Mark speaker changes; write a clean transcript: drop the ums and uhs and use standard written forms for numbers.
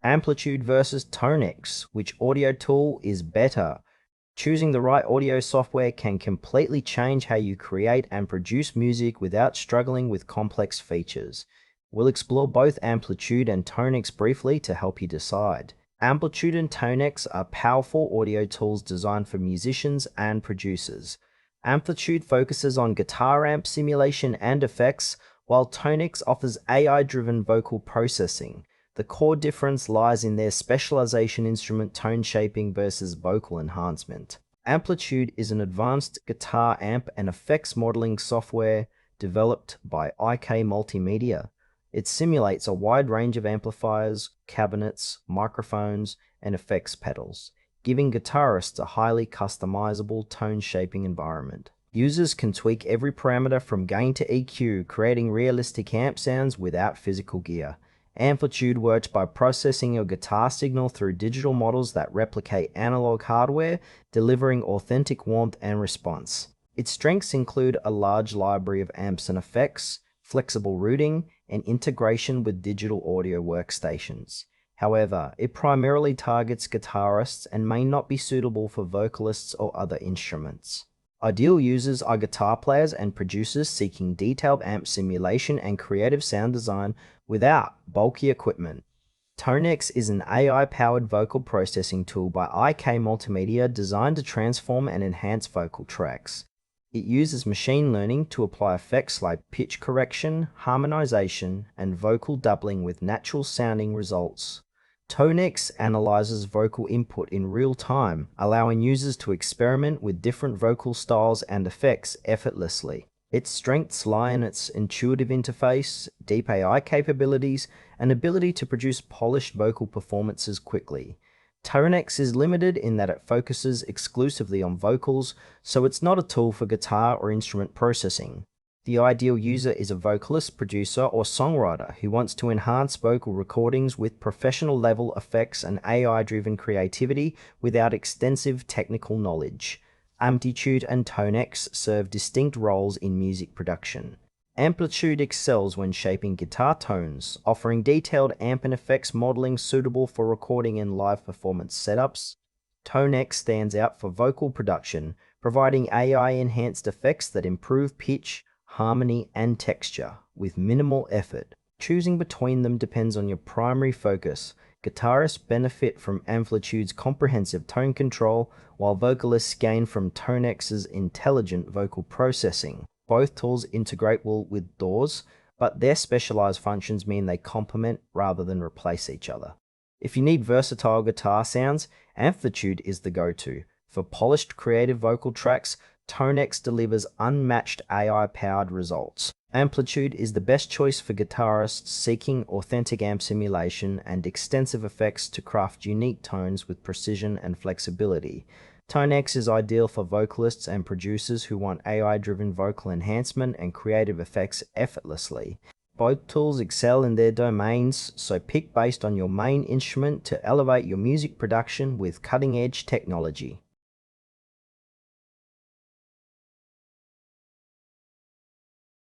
Speaker 1: Amplitude versus Tonex. Which audio tool is better? Choosing the right audio software can completely change how you create and produce music without struggling with complex features. We'll explore both Amplitude and Tonex briefly to help you decide. Amplitude and Tonex are powerful audio tools designed for musicians and producers. Amplitude focuses on guitar amp simulation and effects, while Tonex offers AI-driven vocal processing. The core difference lies in their specialization instrument tone shaping versus vocal enhancement. Amplitude is an advanced guitar amp and effects modeling software developed by IK Multimedia. It simulates a wide range of amplifiers, cabinets, microphones, and effects pedals, giving guitarists a highly customizable tone-shaping environment. Users can tweak every parameter from gain to EQ, creating realistic amp sounds without physical gear. Amplitude works by processing your guitar signal through digital models that replicate analog hardware, delivering authentic warmth and response. Its strengths include a large library of amps and effects, flexible routing, and integration with digital audio workstations. However, it primarily targets guitarists and may not be suitable for vocalists or other instruments. Ideal users are guitar players and producers seeking detailed amp simulation and creative sound design without bulky equipment. Tonex is an AI-powered vocal processing tool by IK Multimedia designed to transform and enhance vocal tracks. It uses machine learning to apply effects like pitch correction, harmonization, and vocal doubling with natural-sounding results. Tonex analyzes vocal input in real time, allowing users to experiment with different vocal styles and effects effortlessly. Its strengths lie in its intuitive interface, deep AI capabilities, and ability to produce polished vocal performances quickly. Tonex is limited in that it focuses exclusively on vocals, so it's not a tool for guitar or instrument processing. The ideal user is a vocalist, producer, or songwriter who wants to enhance vocal recordings with professional-level effects and AI-driven creativity without extensive technical knowledge. Amplitude and Tonex serve distinct roles in music production. Amplitude excels when shaping guitar tones, offering detailed amp and effects modeling suitable for recording and live performance setups. Tonex stands out for vocal production, providing AI-enhanced effects that improve pitch, harmony, and texture with minimal effort. Choosing between them depends on your primary focus. Guitarists benefit from Amplitude's comprehensive tone control, while vocalists gain from Tonex's intelligent vocal processing. Both tools integrate well with DAWs, but their specialized functions mean they complement rather than replace each other. If you need versatile guitar sounds, Amplitude is the go-to. For polished creative vocal tracks, Tonex delivers unmatched AI-powered results. Amplitude is the best choice for guitarists seeking authentic amp simulation and extensive effects to craft unique tones with precision and flexibility. Tonex is ideal for vocalists and producers who want AI-driven vocal enhancement and creative effects effortlessly. Both tools excel in their domains, so pick based on your main instrument to elevate your music production with cutting-edge technology.